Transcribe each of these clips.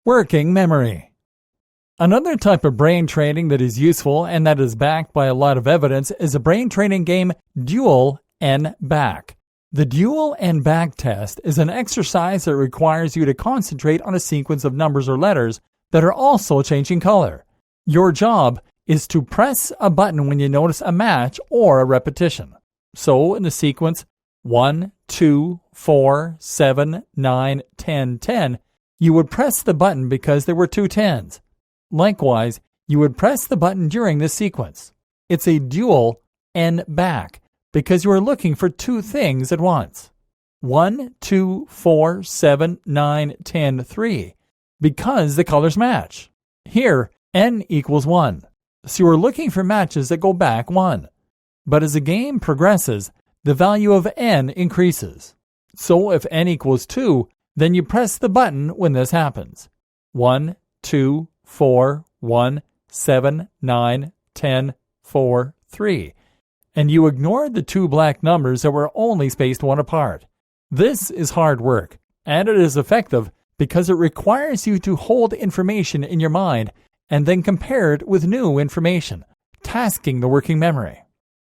Working memory. Another type of brain training that is useful and that is backed by a lot of evidence is a brain training game Dual and Back. The Dual and Back test is an exercise that requires you to concentrate on a sequence of numbers or letters that are also changing color. Your job is to press a button when you notice a match or a repetition. So in the sequence 1, 2, 4, 7, 9, 10, 10, you would press the button because there were two 10s. Likewise, you would press the button during this sequence. It's a dual and back because you are looking for two things at once. 1, 2, 4, 7, 9, 10, 3, because the colors match. Here, n equals 1, so you are looking for matches that go back 1. But as the game progresses, the value of n increases. So if n equals 2, then you press the button when this happens. 1, 2, 4, 1, 7, 9, 10, 4, 3. And you ignored the two black numbers that were only spaced 1 apart. This is hard work, and it is effective because it requires you to hold information in your mind and then compare it with new information, tasking the working memory.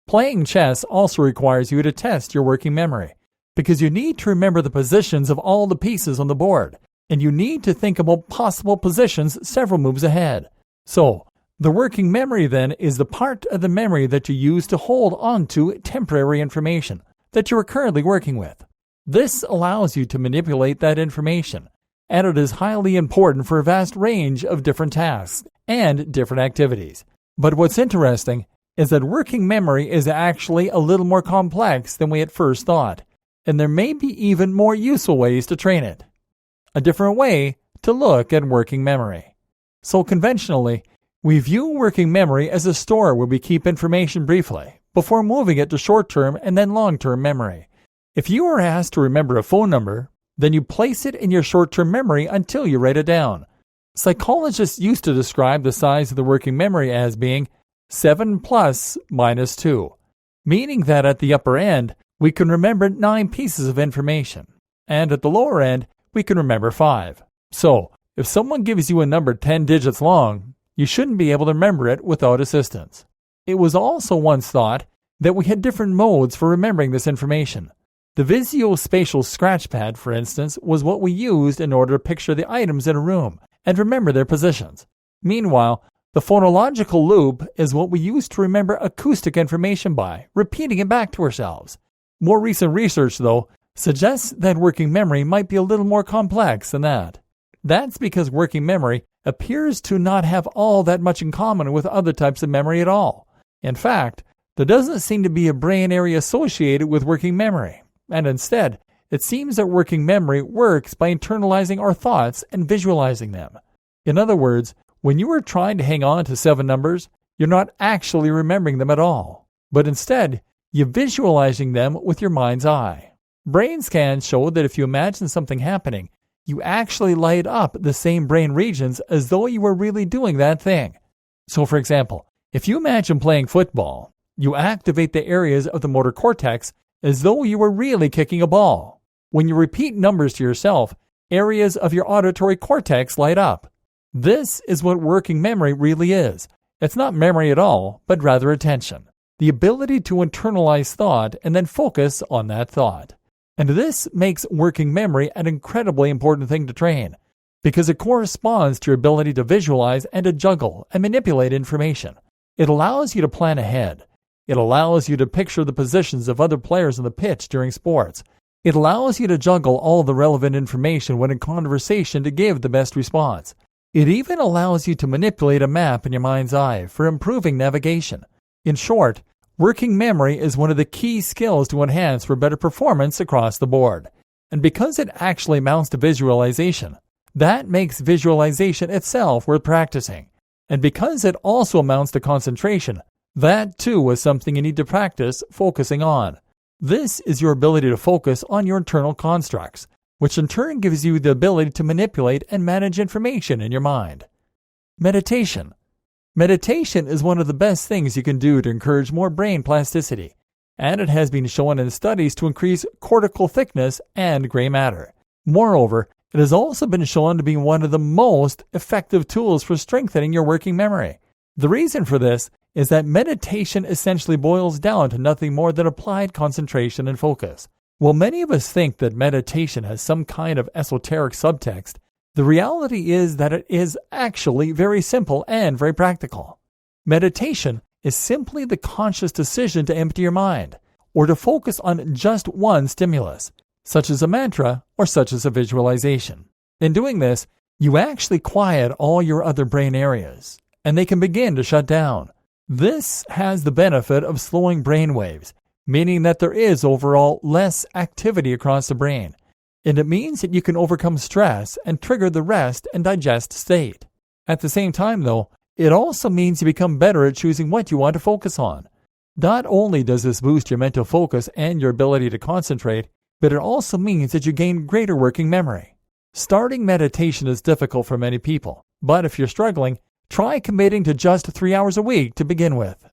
Playing chess also requires you to test your working memory, because you need to remember the positions of all the pieces on the board, and you need to think about possible positions several moves ahead. So, the working memory then is the part of the memory that you use to hold onto temporary information that you are currently working with. This allows you to manipulate that information, and it is highly important for a vast range of different tasks and different activities. But what's interesting is that working memory is actually a little more complex than we at first thought, and there may be even more useful ways to train it. A different way to look at working memory. So conventionally, we view working memory as a store where we keep information briefly, before moving it to short-term and then long-term memory. If you are asked to remember a phone number, then you place it in your short-term memory until you write it down. Psychologists used to describe the size of the working memory as being 7 plus minus 2, meaning that at the upper end, we can remember 9 pieces of information, and at the lower end, we can remember 5. So, if someone gives you a number 10 digits long, you shouldn't be able to remember it without assistance. It was also once thought that we had different modes for remembering this information. The visuospatial scratchpad, for instance, was what we used in order to picture the items in a room and remember their positions. Meanwhile, the phonological loop is what we use to remember acoustic information by, repeating it back to ourselves. More recent research, though, suggests that working memory might be a little more complex than that. That's because working memory appears to not have all that much in common with other types of memory at all. In fact, there doesn't seem to be a brain area associated with working memory, and instead, it seems that working memory works by internalizing our thoughts and visualizing them. In other words, when you are trying to hang on to 7 numbers, you're not actually remembering them at all, but instead, you're visualizing them with your mind's eye. Brain scans show that if you imagine something happening, you actually light up the same brain regions as though you were really doing that thing. So for example, if you imagine playing football, you activate the areas of the motor cortex as though you were really kicking a ball. When you repeat numbers to yourself, areas of your auditory cortex light up. This is what working memory really is. It's not memory at all, but rather attention. The ability to internalize thought and then focus on that thought. And this makes working memory an incredibly important thing to train, because it corresponds to your ability to visualize and to juggle and manipulate information. It allows you to plan ahead. It allows you to picture the positions of other players on the pitch during sports. It allows you to juggle all the relevant information when in conversation to give the best response. It even allows you to manipulate a map in your mind's eye for improving navigation. In short, working memory is one of the key skills to enhance for better performance across the board. And because it actually amounts to visualization, that makes visualization itself worth practicing. And because it also amounts to concentration, that too is something you need to practice focusing on. This is your ability to focus on your internal constructs, which in turn gives you the ability to manipulate and manage information in your mind. Meditation. Meditation is one of the best things you can do to encourage more brain plasticity, and it has been shown in studies to increase cortical thickness and gray matter. Moreover, It has also been shown to be one of the most effective tools for strengthening your working memory. The reason for this is that meditation essentially boils down to nothing more than applied concentration and focus. While many of us think that meditation has some kind of esoteric subtext, the reality is that it is actually very simple and very practical. Meditation is simply the conscious decision to empty your mind, or to focus on just one stimulus, such as a mantra or such as a visualization. In doing this, you actually quiet all your other brain areas, and they can begin to shut down. This has the benefit of slowing brain waves, meaning that there is overall less activity across the brain, and it means that you can overcome stress and trigger the rest and digest state. At the same time, though, it also means you become better at choosing what you want to focus on. Not only does this boost your mental focus and your ability to concentrate, but it also means that you gain greater working memory. Starting meditation is difficult for many people, but if you're struggling, try committing to just 3 hours a week to begin with.